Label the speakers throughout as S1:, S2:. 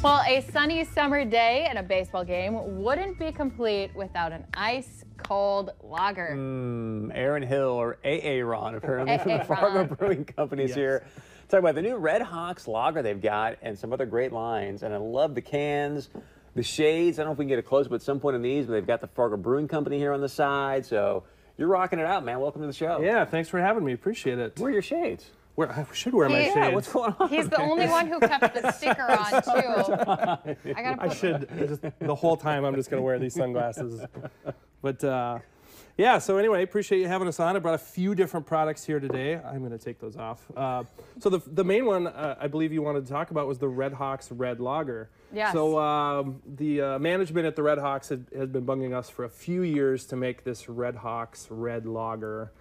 S1: Well, a sunny summer day and a baseball game wouldn't be complete without an ice-cold lager.
S2: Aaron Hill, or Aaron, apparently, from the Fargo Brewing Company's here. Talking about the new Redhawks Lager they've got and some other great lines. And I love the cans, the shades. I don't know if we can get a close-up at some point in these, but they've got the Fargo Brewing Company here on the side. So you're rocking it out, man. Welcome to the show.
S3: Yeah, thanks for having me. Appreciate it.
S2: Where are your shades?
S3: I should wear my shades.
S2: Yeah, what's going on?
S1: He's the only one who kept the sticker on, too.
S3: I should. The whole time I'm just going to wear these sunglasses. But, yeah, so anyway, appreciate you having us on. I brought a few different products here today. I'm going to take those off. So the main one I believe you wanted to talk about was the Redhawks Red Lager.
S1: Yes.
S3: So the management at the Redhawks has been bugging us for a few years to make this Redhawks Red Lager.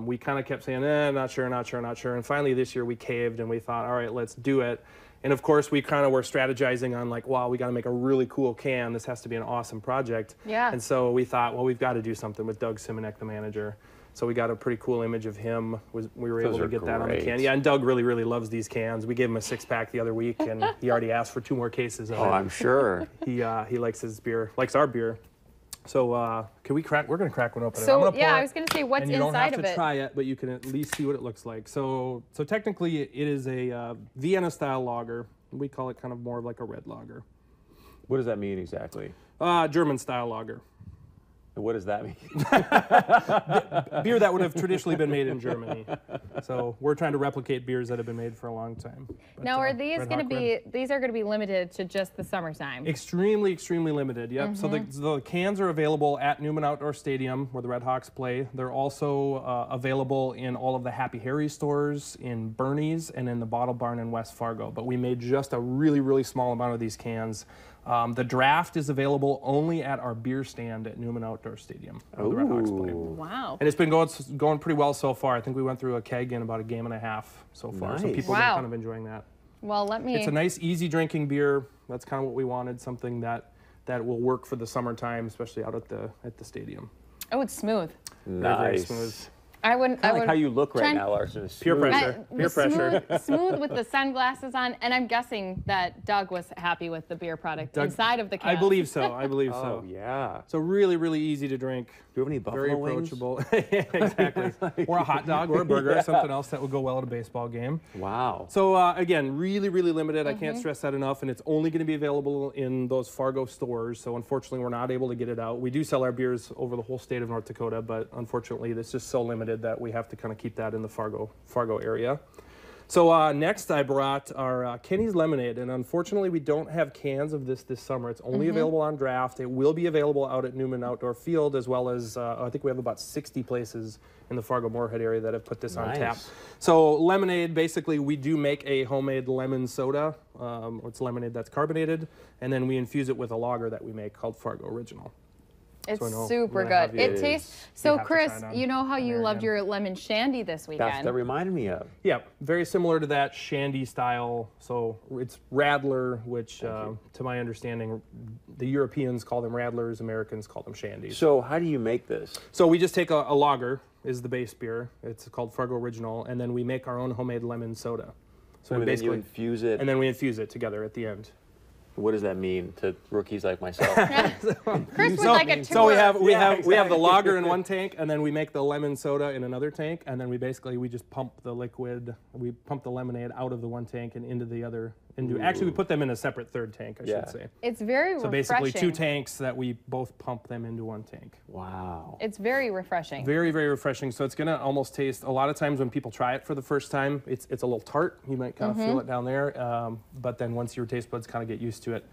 S3: We kind of kept saying, not sure. And finally this year we caved and we thought, all right, let's do it. And of course we kind of were strategizing on like, wow, we got to make a really cool can. This has to be an awesome project.
S1: Yeah.
S3: And so we thought, well, we've got to do something with Doug Simonek, the manager. So we got a pretty cool image of him. We were able to get that on the can. Yeah, and Doug really, really loves these cans. We gave him a 6-pack the other week, and he already asked for 2 more cases of it.
S2: I'm sure.
S3: He likes his beer, likes our beer. So can we crack? We're going to crack one open.
S1: So yeah, I was going to say what's inside of it.
S3: You don't have to try it, but you can at least see what it looks like. So technically, it is a Vienna-style lager. We call it kind of more like a red lager.
S2: What does that mean exactly?
S3: German-style lager.
S2: What does that mean?
S3: Beer that would have traditionally been made in Germany. So we're trying to replicate beers that have been made for a long time. But,
S1: now, are these going to be? These are going to be limited to just the summertime.
S3: Extremely, extremely limited. Yep. So the cans are available at Newman Outdoor Stadium where the Redhawks play. They're also available in all of the Happy Harry stores, in Bernie's, and in the Bottle Barn in West Fargo. But we made just a really, really small amount of these cans. The draft is available only at our beer stand at Newman Outdoor Stadium, where the Redhawks play.
S1: Wow.
S3: And it's been going pretty well so far. I think we went through a keg in about a game and a half so far.
S2: Nice.
S3: So people have been kind of enjoying that.
S1: Well,
S3: It's a nice, easy drinking beer. That's kind of what we wanted, something that will work for the summertime, especially out at the stadium.
S1: Oh, it's smooth.
S2: Nice.
S3: Very smooth.
S1: I wouldn't.
S2: Like how you look right now, Larson.
S3: Peer pressure. Peer pressure.
S1: Smooth with the sunglasses on, and I'm guessing that Doug was happy with the beer product inside of the can.
S3: I believe so. I believe so.
S2: Oh, yeah.
S3: So really, really easy to drink.
S2: Do you have any buffalo
S3: Very approachable. Exactly. Or a hot dog or a burger or something else that would go well at a baseball game.
S2: Wow.
S3: So again, really, really limited. I can't stress that enough, and it's only going to be available in those Fargo stores. So unfortunately, we're not able to get it out. We do sell our beers over the whole state of North Dakota, but unfortunately, it's just so limited that we have to kind of keep that in the Fargo area. So next I brought our Kenny's Lemonade, and unfortunately we don't have cans of this summer. It's only available on draft. It will be available out at Newman Outdoor Field, as well as I think we have about 60 places in the Fargo-Moorhead area that have put this on tap. So lemonade, basically we do make a homemade lemon soda. It's lemonade that's carbonated, and then we infuse it with a lager that we make called Fargo Original.
S1: It's super good. It tastes so. Chris, you know how you loved your lemon shandy this weekend?
S2: That reminded me of.
S3: Yeah, very similar to that Shandy style. So it's Radler, which to my understanding, the Europeans call them Radlers, Americans call them Shandies.
S2: So how do you make this?
S3: So we just take a lager, is the base beer. It's called Fargo Original, and then we make our own homemade lemon soda. So we basically
S2: infuse it.
S3: And then we infuse it together at the end.
S2: What does that mean to rookies like myself?
S1: Chris would like a tour.
S3: So we have the lager in one tank, and then we make the lemon soda in another tank, and then we just pump the liquid. We pump the lemonade out of the one tank and into the other. Actually, we put them in a separate third tank, I should say.
S1: It's very refreshing.
S3: So basically 2 tanks that we both pump them into one tank.
S2: Wow.
S1: It's very refreshing.
S3: Very, very refreshing. So it's going to almost taste, a lot of times when people try it for the first time, it's a little tart. You might kind of feel it down there. But then once your taste buds kind of get used to it,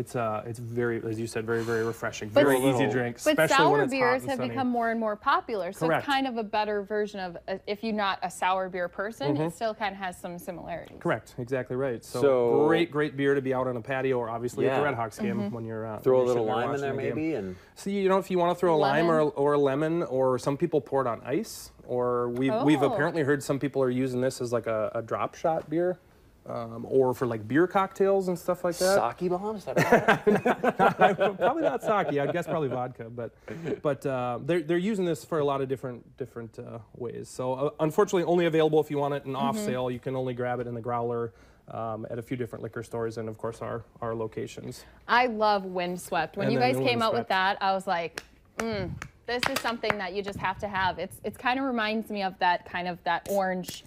S3: it's very, as you said, very, very refreshing. Very easy to drink, especially when it's hot and sunny.
S1: But sour beers have become more and more popular, so
S3: Correct.
S1: it's kind of a better version of, if you're not a sour beer person, it still kind of has some similarities.
S3: Correct, exactly right. So great beer to be out on a patio, or obviously at the Redhawks game when you're
S2: throw a little lime in there maybe, and
S3: so if you want to throw a lime or a lemon, or some people pour it on ice, or we've apparently heard some people are using this as like a drop shot beer. Or for like beer cocktails and stuff like that.
S2: Sake bombs?
S3: Probably not sake. I guess probably vodka. But they're using this for a lot of different ways. So unfortunately, only available if you want it in off sale. You can only grab it in the growler. at a few different liquor stores and, of course, our locations.
S1: I love Windswept. When
S3: And
S1: you
S3: then
S1: guys
S3: the
S1: came out with
S3: Windswept.
S1: that, I was like, this is something that you just have to have. It's kind of reminds me of that orange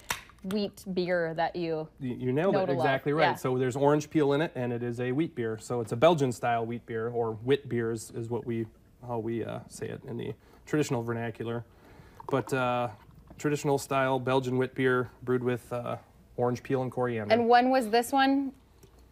S1: wheat beer that you
S3: nailed
S1: know
S3: it
S1: to love.
S3: exactly right.
S1: Yeah.
S3: So there's orange peel in it, and it is a wheat beer. So it's a Belgian-style wheat beer, or wit beers is how we say it in the traditional vernacular. But traditional style Belgian wit beer brewed with orange peel and coriander.
S1: And when was this one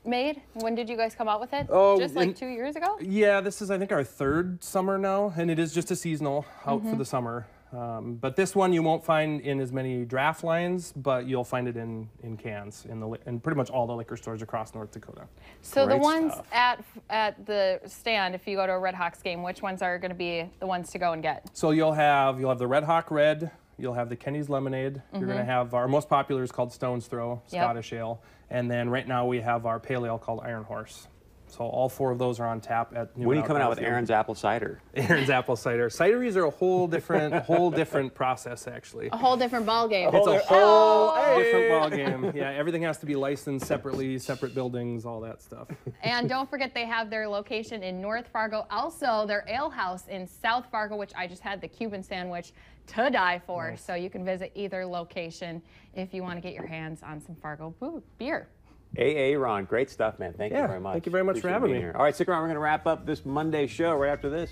S1: made? When did you guys come out with it?
S3: Oh,
S1: Just like 2 years ago?
S3: Yeah, this is, I think, our third summer now, and it is just a seasonal out for the summer. But this one you won't find in as many draft lines, but you'll find it in cans in pretty much all the liquor stores across North Dakota.
S1: So the
S2: Great
S1: ones
S2: stuff.
S1: at the stand, if you go to a Redhawks game, which ones are going to be the ones to go and get?
S3: So you'll have the Redhawk Red, you'll have the Kenny's Lemonade, you're going to have our most popular is called Stone's Throw, Scottish Ale, and then right now we have our pale ale called Iron Horse. So all 4 of those are on tap at
S2: When are you coming out with Aaron's apple cider?
S3: Aaron's apple cider. Cideries are a whole different process, actually.
S1: A whole different ball game.
S3: It's a whole different ball game. Yeah, everything has to be licensed separately, separate buildings, all that stuff.
S1: And don't forget they have their location in North Fargo. Also, their ale house in South Fargo, which I just had the Cuban sandwich to die for. Nice. So you can visit either location if you want to get your hands on some Fargo beer.
S2: Ron, great stuff, man. Thank you very much.
S3: Thank you very much for having me.
S2: All right, stick around. We're going to wrap up this Monday show right after this.